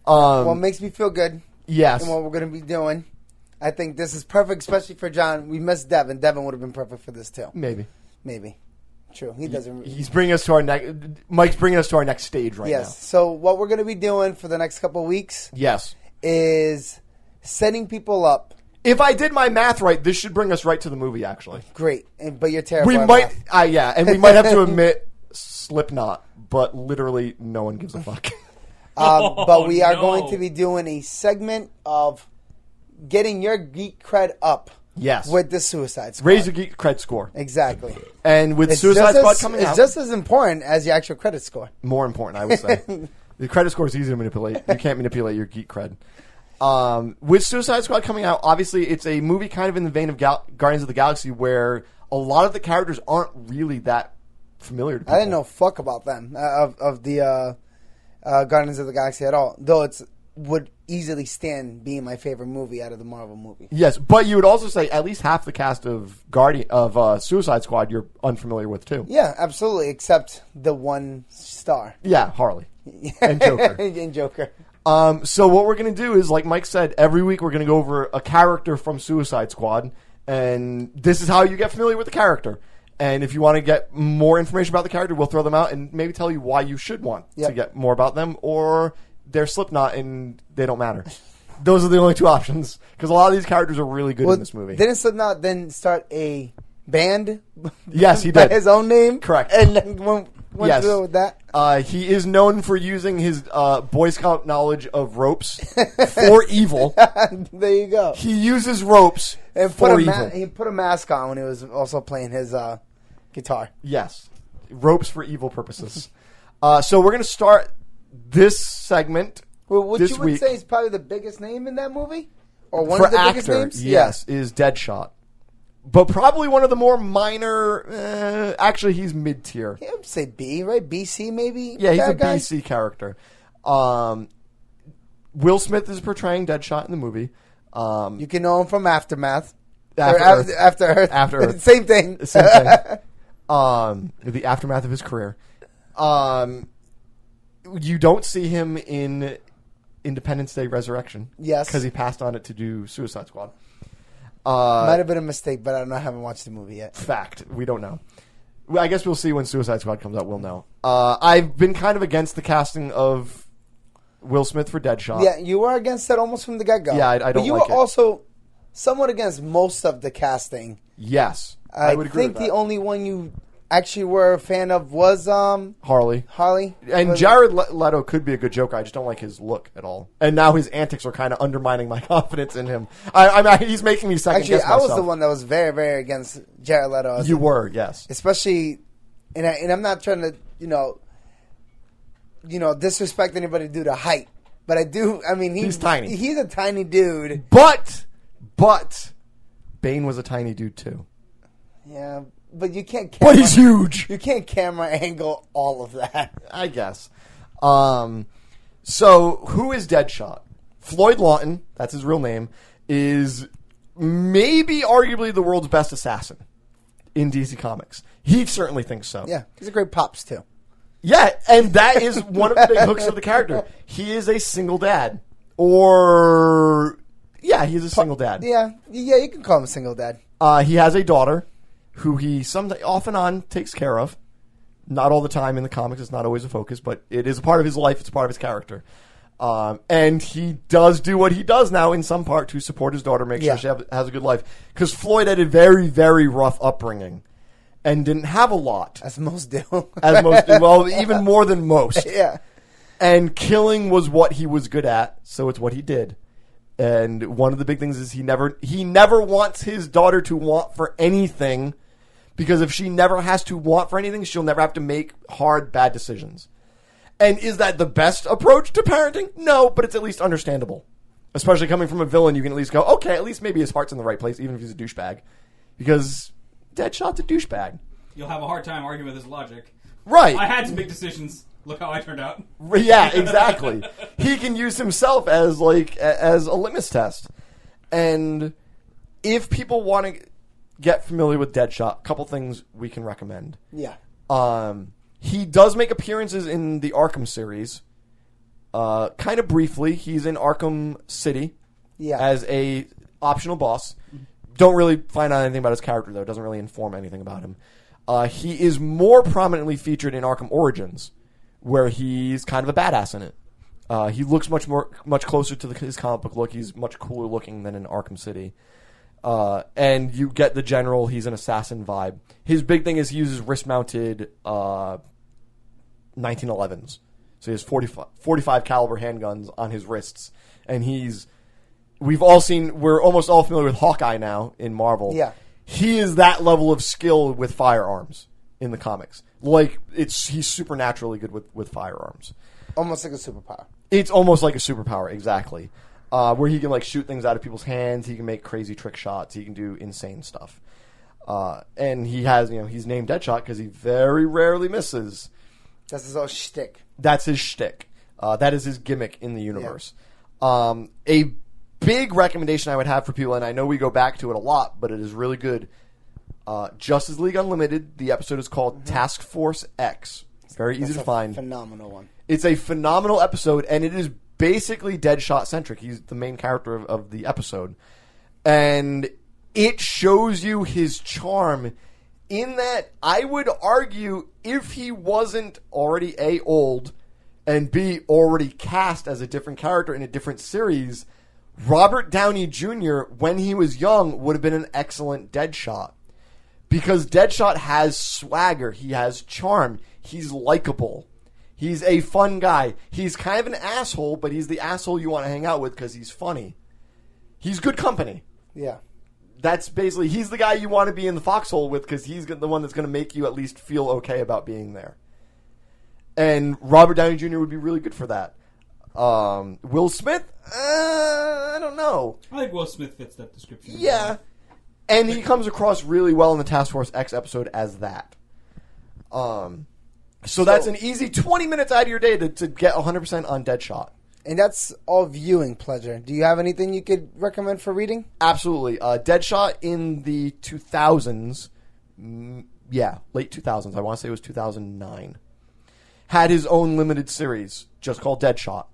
What makes me feel good. Yes. And what we're going to be doing. I think this is perfect, especially for John. We missed Devin. Devin would have been perfect for this too. Maybe. True. He doesn't. He's bringing us to our next. Mike's bringing us to our next stage right now. Yes. So what we're going to be doing for the next couple of weeks. Yes. Is setting people up. If I did my math right, this should bring us right to the movie. Actually. Great. But you're terrible. We might. And we might have to admit Slipknot, but literally no one gives a fuck. But we are going to be doing a segment of getting your geek cred up. Yes. With the Suicide Squad. Raise your geek cred score. Exactly. And with Suicide Squad coming out. It's just as important as your actual credit score. More important, I would say. The credit score is easy to manipulate. You can't manipulate your geek cred. With Suicide Squad coming out, obviously it's a movie kind of in the vein of Guardians of the Galaxy where a lot of the characters aren't really that familiar to people. I didn't know fuck about them, of the Guardians of the Galaxy at all. Though it's would easily stand being my favorite movie out of the Marvel movies. Yes, but you would also say at least half the cast of Suicide Squad you're unfamiliar with too. Yeah, absolutely, except the one star. Yeah, Harley and Joker. And Joker. So what we're going to do is, like Mike said, every week we're going to go over a character from Suicide Squad, and this is how you get familiar with the character. And if you want to get more information about the character, we'll throw them out and maybe tell you why you should want to get more about them, or they're Slipknot and they don't matter. Those are the only two options, because a lot of these characters are really good in this movie. Didn't Slipknot then start a band? Yes, he by did. his own name? Correct. And then went through with that? He is known for using his Boy Scout knowledge of ropes for evil. There you go. He uses ropes for evil. He put a mask on when he was also playing his guitar. Yes. Ropes for evil purposes. So we're going to start this segment What this you would week. say is probably the biggest name in that movie? Or one for of the actor, biggest names? yes, is Deadshot. But probably one of the more minor... actually, he's mid-tier. Yeah, I would say B, right? BC maybe? Yeah, he's a guy? BC character. Will Smith is portraying Deadshot in the movie. You can know him from Aftermath. After Earth. After Earth. Same thing. Same thing. The aftermath of his career. You don't see him in Independence Day Resurrection. Yes. Because he passed on it to do Suicide Squad. Might have been a mistake, but I haven't watched the movie yet. Fact. We don't know. I guess we'll see when Suicide Squad comes out. We'll know. I've been kind of against the casting of Will Smith for Deadshot. Yeah, you were against that almost from the get-go. Yeah, I don't like it. But you were also somewhat against most of the casting. Yes. I would agree with think that. the only one you actually were a fan of was Harley. And Jared Leto could be a good Joker. I just don't like his look at all. And now his antics are kind of undermining my confidence in him. I mean, he's making me second guess myself. I was the one that was very, very against Jared Leto. You were, yes. Especially, and I'm not trying to, disrespect anybody due to height. But I do, I mean, he's tiny. He's a tiny dude. But, Bane was a tiny dude too. Yeah, but you can't. But he's huge. You can't camera angle all of that. I guess. So who is Deadshot? Floyd Lawton, that's his real name, is maybe arguably the world's best assassin in DC Comics. He certainly thinks so. Yeah, he's a great pops too. Yeah, and that is one of the big hooks of the character. He is a single dad. Yeah, he's a single dad. Yeah, you can call him a single dad. He has a daughter who he off and on takes care of. Not all the time in the comics. It's not always a focus, but it is a part of his life. It's a part of his character. And he does do what he does now in some part to support his daughter, make sure she has a good life. Because Floyd had a very, very rough upbringing and didn't have a lot. As most do. Well, even more than most. Yeah. And killing was what he was good at, so it's what he did. And one of the big things is he never wants his daughter to want for anything, because if she never has to want for anything, she'll never have to make hard, bad decisions. And is that the best approach to parenting? No, but it's at least understandable. Especially coming from a villain, you can at least go, okay, at least maybe his heart's in the right place, even if he's a douchebag. Because Deadshot's a douchebag. You'll have a hard time arguing with his logic. Right. I had to make decisions. Look how I turned out. Yeah, exactly. He can use himself as a litmus test. And if people want to get familiar with Deadshot, a couple things we can recommend. Yeah. He does make appearances in the Arkham series. kind of briefly. He's in Arkham City as a optional boss. Don't really find out anything about his character, though. It doesn't really inform anything about him. He is more prominently featured in Arkham Origins, where he's kind of a badass in it. He looks much closer to his comic book look. He's much cooler looking than in Arkham City. And you get the general, he's an assassin vibe. His big thing is he uses wrist-mounted 1911s. So he has 45 caliber handguns on his wrists. And we're almost all familiar with Hawkeye now in Marvel. Yeah. He is that level of skill with firearms in the comics. Like, he's supernaturally good with firearms. Almost like a superpower. It's almost like a superpower, exactly. Where he can like shoot things out of people's hands, he can make crazy trick shots, he can do insane stuff. And he has, he's named Deadshot because he very rarely misses. That's his old shtick. That's his shtick. That is his gimmick in the universe. Yeah. A big recommendation I would have for people, and I know we go back to it a lot, but it is really good. Justice League Unlimited. The episode is called Task Force X. Very easy to find. Phenomenal one. It's a phenomenal episode, and it is basically Deadshot centric. He's the main character of the episode, and it shows you his charm. In that, I would argue if he wasn't already A, old, and B, already cast as a different character in a different series, Robert Downey Jr., when he was young, would have been an excellent Deadshot. Because Deadshot has swagger, he has charm, he's likable, he's a fun guy. He's kind of an asshole, but he's the asshole you want to hang out with because he's funny. He's good company. Yeah. That's basically, he's the guy you want to be in the foxhole with because he's the one that's going to make you at least feel okay about being there. And Robert Downey Jr. would be really good for that. Will Smith? I don't know. I think Will Smith fits that description. Yeah. And he comes across really well in the Task Force X episode as that. So that's an easy 20 minutes out of your day to get 100% on Deadshot. And that's all viewing pleasure. Do you have anything you could recommend for reading? Absolutely. Deadshot in the 2000s, late 2000s, I want to say it was 2009, had his own limited series just called Deadshot.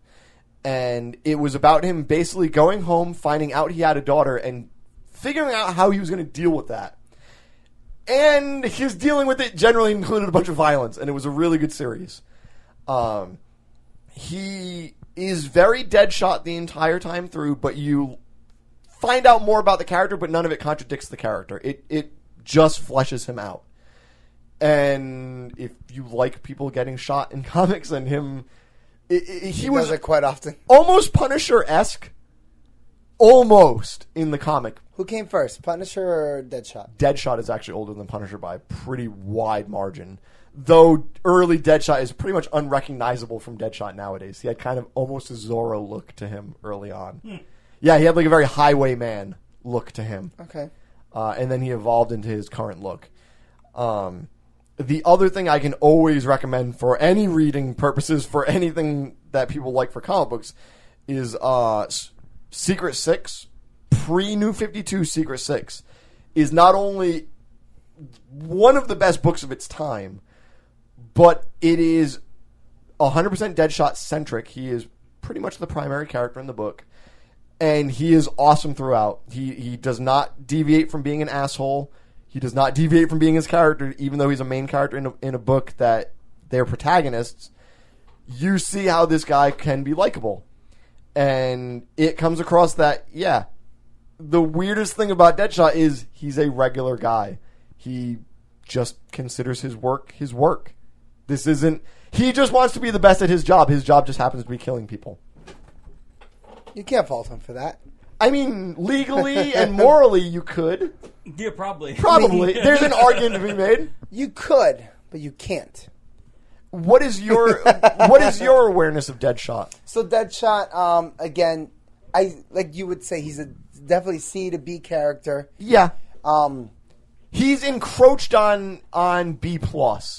And it was about him basically going home, finding out he had a daughter, and figuring out how he was going to deal with that. And his dealing with it generally included a bunch of violence, and it was a really good series. He is very Deadshot the entire time through, but you find out more about the character, but none of it contradicts the character. It just fleshes him out. And if you like people getting shot in comics and him... He was does it quite often. Almost Punisher-esque. Almost in the comic. Who came first, Punisher or Deadshot? Deadshot is actually older than Punisher by a pretty wide margin. Though early Deadshot is pretty much unrecognizable from Deadshot nowadays. He had kind of almost a Zorro look to him early on. Yeah, he had like a very Highwayman look to him. Okay. And then he evolved into his current look. The other thing I can always recommend for any reading purposes, for anything that people like for comic books, is Secret Six. Pre-New 52 Secret Six is not only one of the best books of its time, but it is 100% Deadshot centric. He is pretty much the primary character in the book, and he is awesome throughout. He does not deviate from being an asshole. He does not deviate from being his character, even though he's a main character in a book that they're protagonists. You see how this guy can be likable. And it comes across that, the weirdest thing about Deadshot is he's a regular guy. He just considers his work his work. This isn't... He just wants to be the best at his job. His job just happens to be killing people. You can't fault him for that. I mean, legally and morally, you could. Yeah, probably. Probably. There's an argument to be made. You could, but you can't. What is your awareness of Deadshot? So Deadshot, again, like you would say, he's a definitely C to B character. Yeah. He's encroached on B+.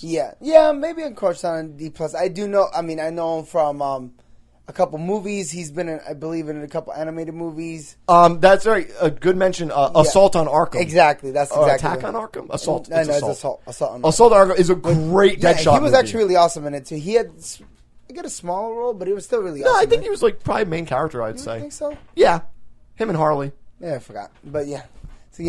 Yeah, maybe encroached on D+. I do know. I mean, I know him from a couple movies. He's been in, I believe, in a couple animated movies. That's a good mention. Assault on Arkham. Exactly. That's exactly. Attack on Arkham. Assault. No, it's Assault on Arkham. Assault on Arkham is a great Deadshot. He was actually really awesome in it too. He had get a smaller role, but he was still really No, awesome. I think he was like probably main character. I'd You say. think so? Yeah, him and Harley. Yeah, I forgot. But yeah, so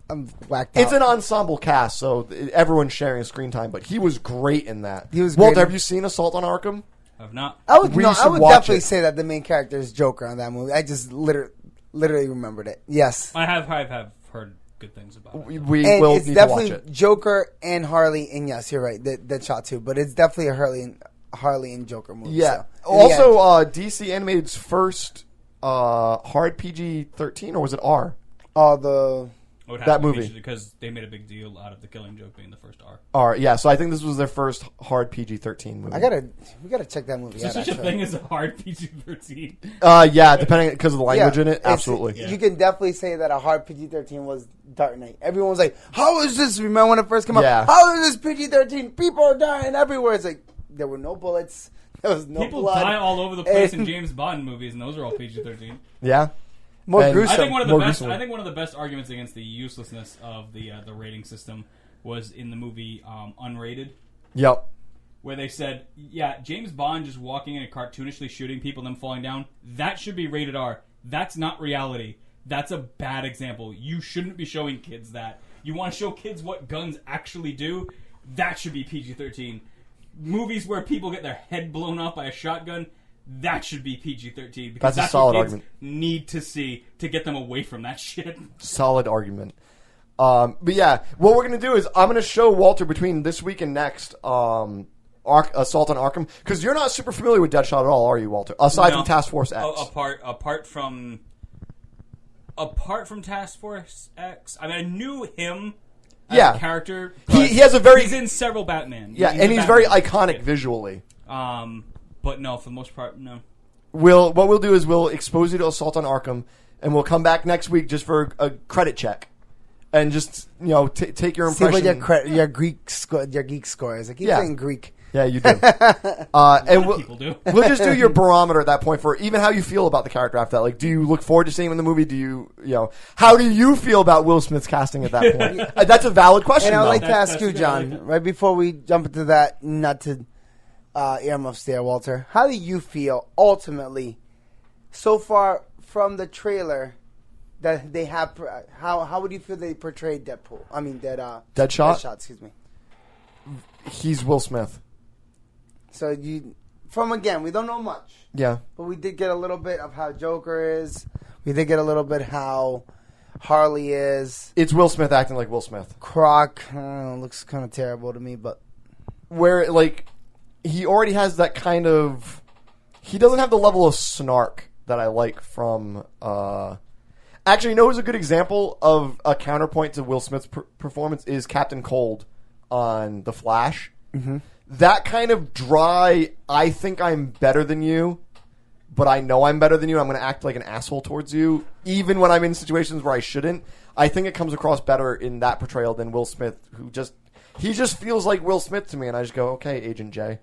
I'm whacked out. It's an ensemble cast, so everyone's sharing screen time. But he was great in that. He was Walter, great. have you seen Assault on Arkham? I've not. I would We I should would watch definitely it. say that the main character is Joker on that movie. I just literally remembered it. Yes. I have heard good things about it. We And will it's need to watch definitely it. Joker and Harley, and yes, you're right, that shot too. But it's definitely a Harley and Joker movie. Yeah. So, in the Also, end, DC Animated's first hard PG-13, or was it R? It would have that to be movie. because they made a big deal out of the Killing Joke being the first R. R. Yeah. So I think this was their first hard PG-13 movie. we gotta check that movie Is there out. such a actually. thing as a hard PG-13? Yeah, depending because of the language in it. it's- Absolutely. Yeah. You can definitely say that a hard PG-13 was Dark Knight. Everyone was like, "How is this?" Remember when it first came out? Yeah. How is this PG-13? People are dying everywhere. It's like there were no bullets. There was no People blood. die all over the place in And- James Bond movies, and those are all PG-13. Yeah. More And- gruesome. I think one of the More best. gruesome. I think one of the best arguments against the uselessness of the rating system was in the movie Unrated, Yep. where they said, "Yeah, James Bond just walking in and cartoonishly shooting people and them falling down. That should be rated R. That's not reality. That's a bad example. You shouldn't be showing kids that. You want to show kids what guns actually do. That should be PG-13. Movies where people get their head blown off by a shotgun." That should be PG-13 because That's a that's solid what kids argument. need to see to get them away from that shit. Solid argument. But yeah, what we're gonna do is I'm gonna show Walter between this week and next Assault on Arkham, because you're not super familiar with Deadshot at all, are you, Walter? Aside No. from Task Force X. Apart from Task Force X, I mean, I knew him as Yeah. a character. He has a very he's in several Batman. yeah, He's and a he's very Batman. iconic visually. But no, for the most part, no. What we'll do is we'll expose you to Assault on Arkham, and we'll come back next week just for a credit check, and just take your See impression. what your geek score is. I keep Yeah. saying Greek. Yeah, you do. And we'll, People do. we'll just do your barometer at that point for even how you feel about the character after that. Like, do you look forward to seeing him in the movie? Do you how do you feel about Will Smith's casting at that point? That's a valid question. And I'd though. like to That's ask you, good. John, right before we jump into that, not to earmuffs there, Walter. How do you feel ultimately so far from the trailer that they have? How would you feel they portrayed Deadpool? I mean, Deadshot? Deadshot, excuse me. He's Will Smith. So again, we don't know much, Yeah. but we did get a little bit of how Joker is. We did get a little bit how Harley is. It's Will Smith acting like Will Smith. Croc looks kind of terrible to me, but Where, like, he already has that kind of... He doesn't have the level of snark that I like from... Actually, you know who's a good example of a counterpoint to Will Smith's performance is Captain Cold on The Flash. Mm-hmm. That kind of dry, I think I'm better than you, but I know I'm better than you. I'm going to act like an asshole towards you, even when I'm in situations where I shouldn't. I think it comes across better in that portrayal than Will Smith, he just feels like Will Smith to me, and I just go, okay, Agent J.